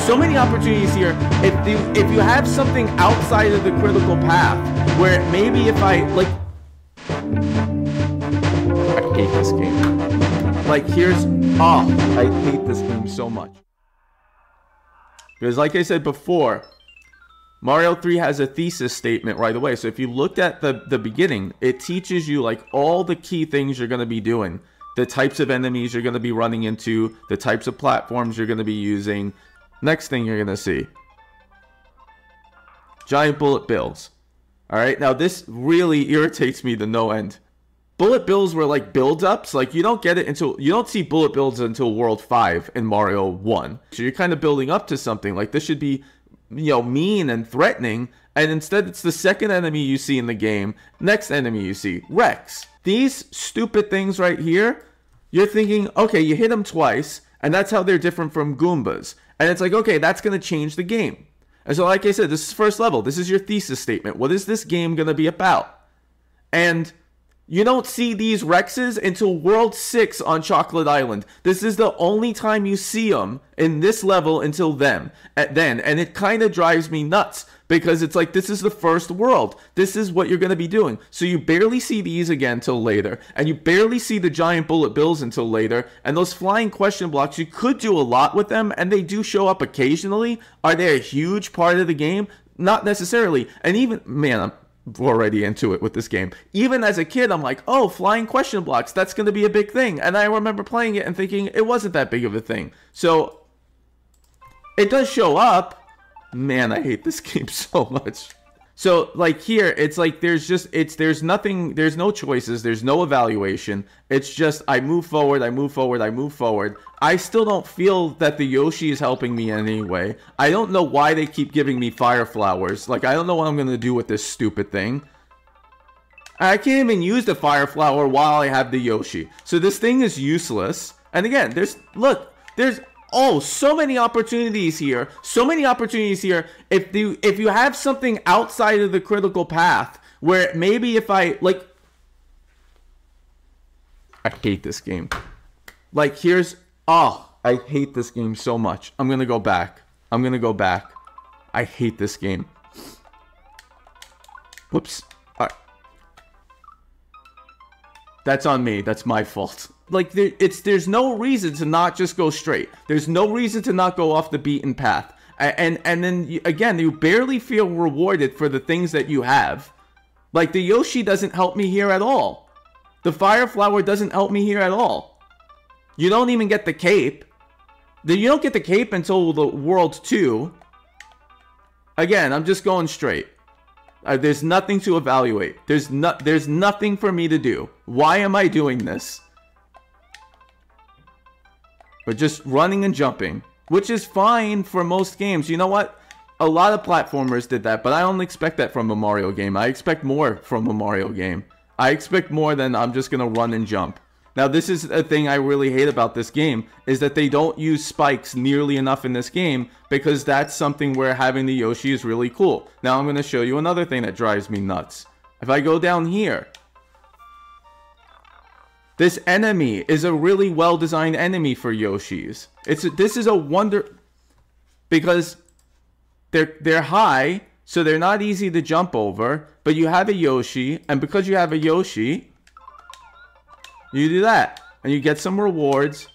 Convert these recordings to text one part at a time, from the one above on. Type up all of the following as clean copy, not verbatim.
so many opportunities here. If you have something outside of the critical path, where maybe if I, like, I hate this game. Like, I hate this game so much. Because like I said before, Mario 3 has a thesis statement right away. So if you looked at the beginning, it teaches you like all the key things you're going to be doing. The types of enemies you're going to be running into, the types of platforms you're going to be using. Next thing you're going to see. Giant bullet bills. Alright, now this really irritates me to no end. Bullet bills were like build-ups. Like, you don't get it until, you don't see bullet bills until World 5 in Mario 1. So you're kind of building up to something. Like, this should be, you know, mean and threatening. And instead, it's the second enemy you see in the game. Next enemy you see, Rex. These stupid things right here, you're thinking, okay, you hit them twice, and that's how they're different from Goombas. And it's like, okay, that's going to change the game. And so, like I said, this is first level. This is your thesis statement. What is this game going to be about? And you don't see these Rexes until World 6 on Chocolate Island. This is the only time you see them in this level until then. And it kind of drives me nuts. Because it's like, this is the first world. This is what you're going to be doing. So you barely see these again till later. And you barely see the giant bullet bills until later. And those flying question blocks, you could do a lot with them. And they do show up occasionally. Are they a huge part of the game? Not necessarily. And even, man, I'm already into it with this game. Even as a kid, I'm like, oh, flying question blocks, that's going to be a big thing. And I remember playing it and thinking it wasn't that big of a thing. So it does show up. Man, I hate this game so much. So, like, here, it's like there's nothing, there's no choices, there's no evaluation. It's just, I move forward, I move forward, I move forward. I still don't feel that the Yoshi is helping me in any way. I don't know why they keep giving me fire flowers. Like, I don't know what I'm going to do with this stupid thing. I can't even use the fire flower while I have the Yoshi. So this thing is useless. And again, there's oh, so many opportunities here. So many opportunities here. If you have something outside of the critical path, where maybe if I, like, I hate this game. Like, I hate this game so much. I'm gonna go back. I hate this game. Whoops. All right. That's on me. That's my fault. Like, there's no reason to not just go straight. There's no reason to not go off the beaten path. And then, again, you barely feel rewarded for the things that you have. Like, the Yoshi doesn't help me here at all. The fire flower doesn't help me here at all. You don't even get the cape. You don't get the cape until the World 2. Again, I'm just going straight. There's nothing to evaluate. There's nothing for me to do. Why am I doing this? But just running and jumping, which is fine for most games. You know what? A lot of platformers did that, but I don't expect that from a Mario game. I expect more from a Mario game. I expect more than I'm just going to run and jump. Now, this is a thing I really hate about this game, is that they don't use spikes nearly enough in this game, because that's something where having the Yoshi is really cool. Now, I'm going to show you another thing that drives me nuts. If I go down here, this enemy is a really well-designed enemy for Yoshis. This is a wonder, because they're high, so they're not easy to jump over. But you have a Yoshi, and because you have a Yoshi, you do that, and you get some rewards,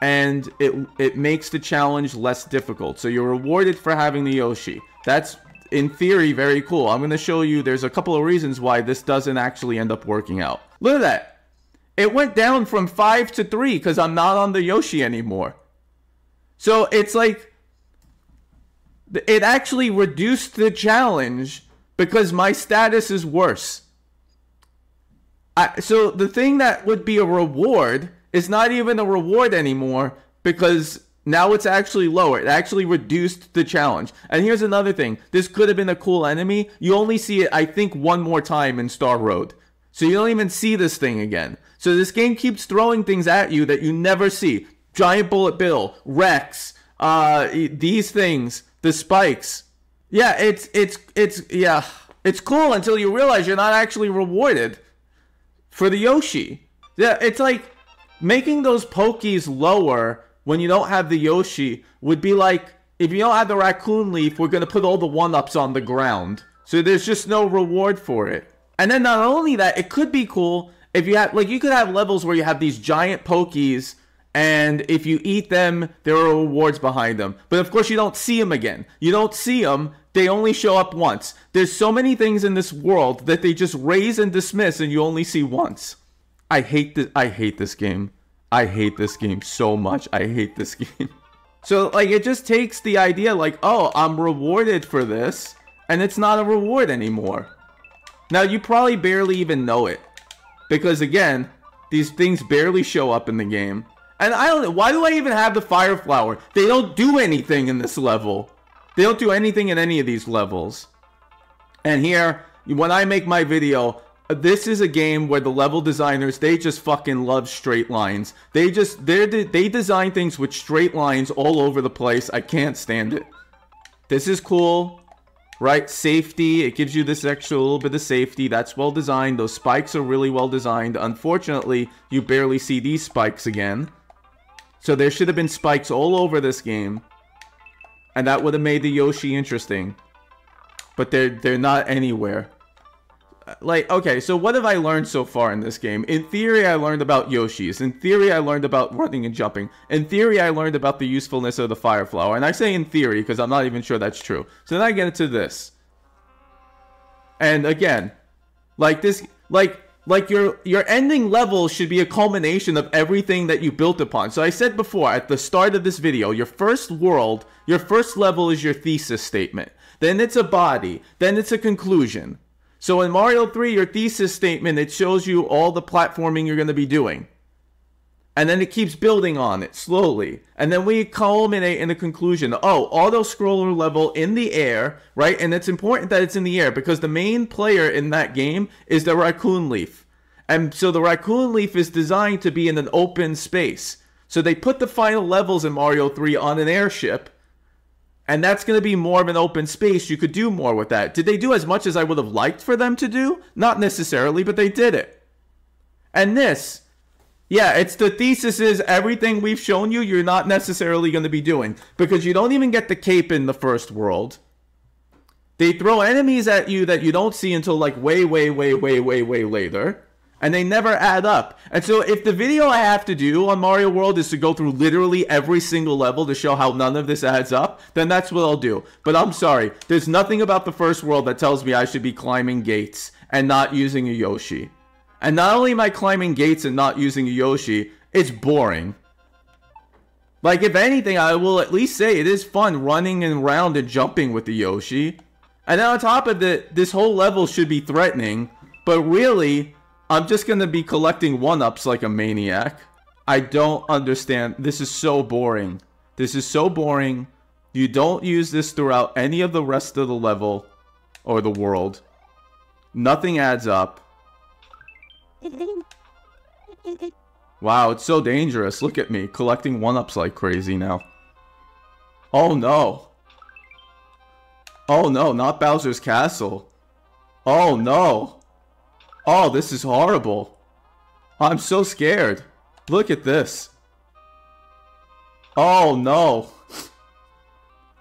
and it makes the challenge less difficult. So you're rewarded for having the Yoshi. That's, in theory, very cool. I'm going to show you, there's a couple of reasons why this doesn't actually end up working out. Look at that. It went down from 5 to 3 because I'm not on the Yoshi anymore. So it's like, it actually reduced the challenge because my status is worse. So the thing that would be a reward is not even a reward anymore, because now it's actually lower. It actually reduced the challenge. And here's another thing. This could have been a cool enemy. You only see it, I think, one more time in Star Road. So you don't even see this thing again. So this game keeps throwing things at you that you never see. Giant Bullet Bill, Rex, these things, the spikes. Yeah, it's cool until you realize you're not actually rewarded for the Yoshi. Yeah, it's like making those Pokies lower when you don't have the Yoshi would be like if you don't have the raccoon leaf, we're going to put all the 1-ups on the ground. So there's just no reward for it. And then not only that, it could be cool if you have, like, you could have levels where you have these giant Pokies, and if you eat them, there are rewards behind them. But of course, you don't see them again. You don't see them. They only show up once. There's so many things in this world that they just raise and dismiss, and you only see once. I hate this game. I hate this game so much. I hate this game. So, like, it just takes the idea, like, oh, I'm rewarded for this, and it's not a reward anymore. Now, you probably barely even know it. Because, again, these things barely show up in the game. And I don't know, why do I even have the Fire Flower? They don't do anything in this level. They don't do anything in any of these levels. And here, when I make my video, this is a game where the level designers, they just fucking love straight lines. They design things with straight lines all over the place. I can't stand it. This is cool, right? Safety, it gives you this extra little bit of safety. That's well designed. Those spikes are really well designed. Unfortunately, you barely see these spikes again. So there should have been spikes all over this game. And that would have made the Yoshi interesting. But they're not anywhere. Like, okay, so what have I learned so far in this game? In theory, I learned about Yoshis. In theory, I learned about running and jumping. In theory, I learned about the usefulness of the Fire Flower. And I say in theory because I'm not even sure that's true. So then I get into this. And again, like this, like your ending level should be a culmination of everything that you built upon. So I said before, at the start of this video, your first world, your first level is your thesis statement. Then it's a body. Then it's a conclusion. So in Mario 3, your thesis statement, it shows you all the platforming you're going to be doing. And then it keeps building on it slowly. And then we culminate in the conclusion. Oh, auto-scroller level in the air, right? And it's important that it's in the air because the main player in that game is the Raccoon Leaf. And so the Raccoon Leaf is designed to be in an open space. So they put the final levels in Mario 3 on an airship. And that's going to be more of an open space. You could do more with that. Did they do as much as I would have liked for them to do? Not necessarily, but they did it. And this, yeah, it's the thesis is everything we've shown you, you're not necessarily going to be doing. Because you don't even get the cape in the first world. They throw enemies at you that you don't see until like way later. And they never add up. And so if the video I have to do on Mario World is to go through literally every single level to show how none of this adds up, then that's what I'll do. But I'm sorry, there's nothing about the first world that tells me I should be climbing gates and not using a Yoshi. And not only am I climbing gates and not using a Yoshi, it's boring. Like, if anything, I will at least say it is fun running around and jumping with the Yoshi. And then on top of it, this whole level should be threatening, but really, I'm just going to be collecting 1-ups like a maniac. I don't understand. This is so boring. This is so boring. You don't use this throughout any of the rest of the level or the world. Nothing adds up. Wow, it's so dangerous. Look at me, collecting 1-ups like crazy now. Oh no. Oh no, not Bowser's Castle. Oh no. Oh, this is horrible. I'm so scared. Look at this. Oh, no.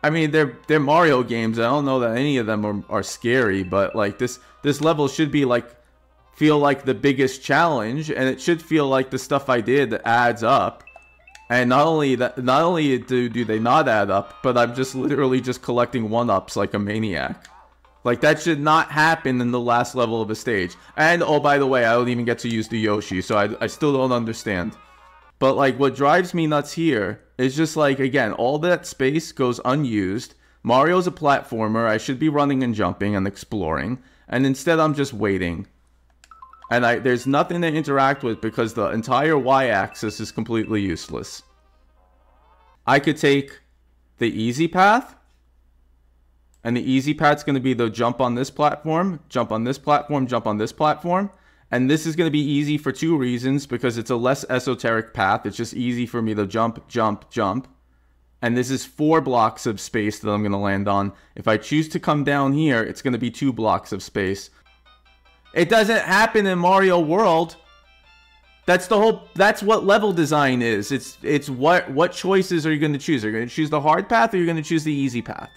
I mean, they're Mario games. I don't know that any of them are scary, but like this level should be like feel like the biggest challenge, and it should feel like the stuff I did adds up. And not only do they not add up, but I'm just literally just collecting 1-ups like a maniac. Like, that should not happen in the last level of a stage. And, oh, by the way, I don't even get to use the Yoshi, so I still don't understand. But, like, what drives me nuts here is just, like, again, all that space goes unused. Mario's a platformer. I should be running and jumping and exploring. And instead, I'm just waiting. And there's nothing to interact with because the entire Y-axis is completely useless. I could take the easy path. And the easy path's going to be the jump on this platform, jump on this platform, jump on this platform. And this is going to be easy for two reasons, because it's a less esoteric path. It's just easy for me to jump, jump, jump. And this is 4 blocks of space that I'm going to land on. If I choose to come down here, it's going to be 2 blocks of space. It doesn't happen in Mario World. That's the whole, that's what level design is. It's what choices are you going to choose? Are you going to choose the hard path or are you going to choose the easy path?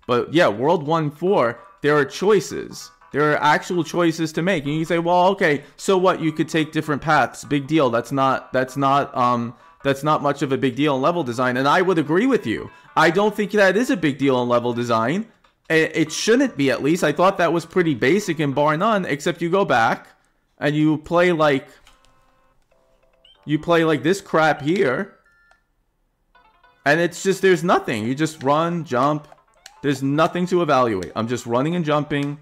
But yeah, World 1-4, there are choices. There are actual choices to make. And you can say, well, okay, so what? You could take different paths. Big deal. That's not much of a big deal in level design. And I would agree with you. I don't think that is a big deal in level design. It shouldn't be, at least. I thought that was pretty basic and bar none, except you go back and you play like this crap here. And it's just, there's nothing. You just run, jump. There's nothing to evaluate. I'm just running and jumping.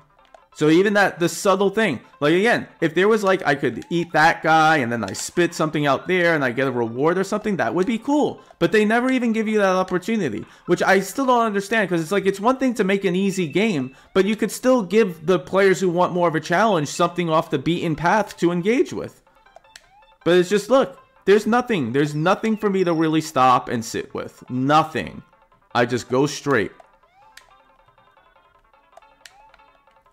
So even the subtle thing, like again, if there was like, I could eat that guy and then I spit something out there and I get a reward or something, that would be cool. But they never even give you that opportunity, which I still don't understand, because it's like, it's one thing to make an easy game, but you could still give the players who want more of a challenge something off the beaten path to engage with. But it's just, look, there's nothing for me to really stop and sit with. Nothing. I just go straight.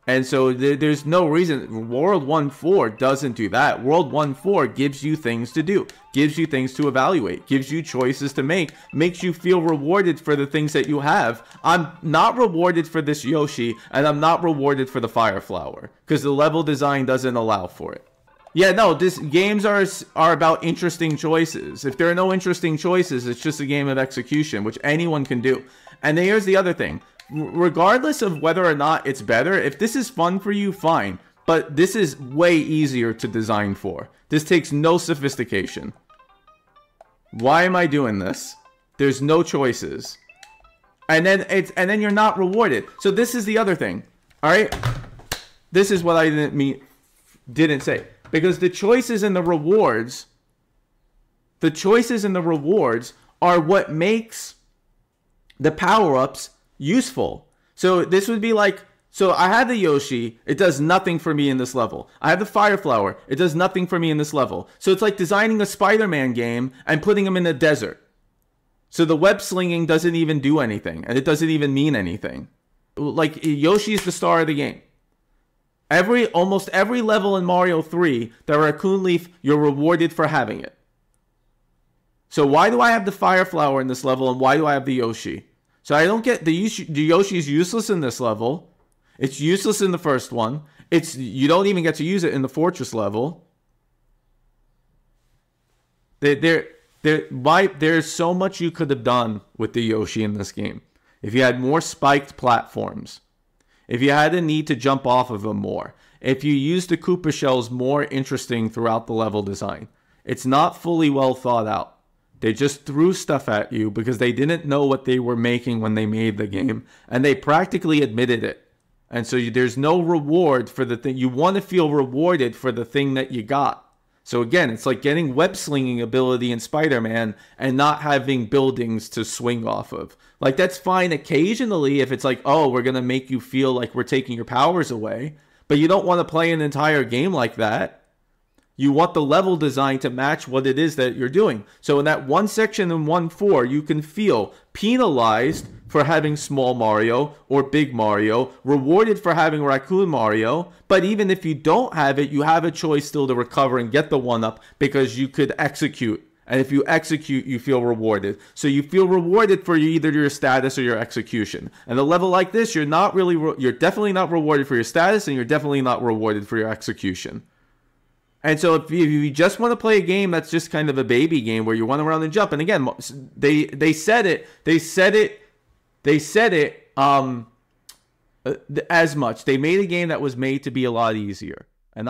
And so there's no reason. World 1-4 doesn't do that. World 1-4 gives you things to do, gives you things to evaluate, gives you choices to make, makes you feel rewarded for the things that you have. I'm not rewarded for this Yoshi, and I'm not rewarded for the Fire Flower, because the level design doesn't allow for it. Yeah, no, games are about interesting choices. If there are no interesting choices, it's just a game of execution, which anyone can do. And then here's the other thing. Regardless of whether or not it's better, if this is fun for you, fine. But this is way easier to design for. This takes no sophistication. Why am I doing this? There's no choices. And then you're not rewarded. So this is the other thing. All right? This is what I didn't say. Because the choices and the rewards are what makes the power-ups useful. So this would be like, so I have the Yoshi, it does nothing for me in this level. I have the Fire Flower, it does nothing for me in this level. So it's like designing a Spider-Man game and putting him in the desert. So the web slinging doesn't even do anything, and it doesn't even mean anything. Like, Yoshi's the star of the game. Almost every level in Mario 3, the Raccoon Leaf, you're rewarded for having it. So why do I have the Fire Flower in this level, and why do I have the Yoshi? So I don't get the Yoshi is useless in this level. It's useless in the first one. You don't even get to use it in the Fortress level. There's so much you could have done with the Yoshi in this game. If you had more spiked platforms, if you had a need to jump off of them more, if you used the Koopa shells more interesting throughout the level design. It's not fully well thought out. They just threw stuff at you because they didn't know what they were making when they made the game. And they practically admitted it. And so there's no reward for the thing. You want to feel rewarded for the thing that you got. So again, it's like getting web slinging ability in Spider-Man and not having buildings to swing off of. Like, that's fine occasionally if it's like, oh, we're going to make you feel like we're taking your powers away. But you don't want to play an entire game like that. You want the level design to match what it is that you're doing. So in that one section in 1-4, you can feel penalized for having small Mario or big Mario, rewarded for having Raccoon Mario. But even if you don't have it, you have a choice still to recover and get the 1-up because you could execute. And if you execute, you feel rewarded. So you feel rewarded for either your status or your execution. And a level like this, you're definitely not rewarded for your status, and you're definitely not rewarded for your execution. And so if you just want to play a game that's just kind of a baby game where you run around and jump, and again, they said it as much. They made a game that was made to be a lot easier. And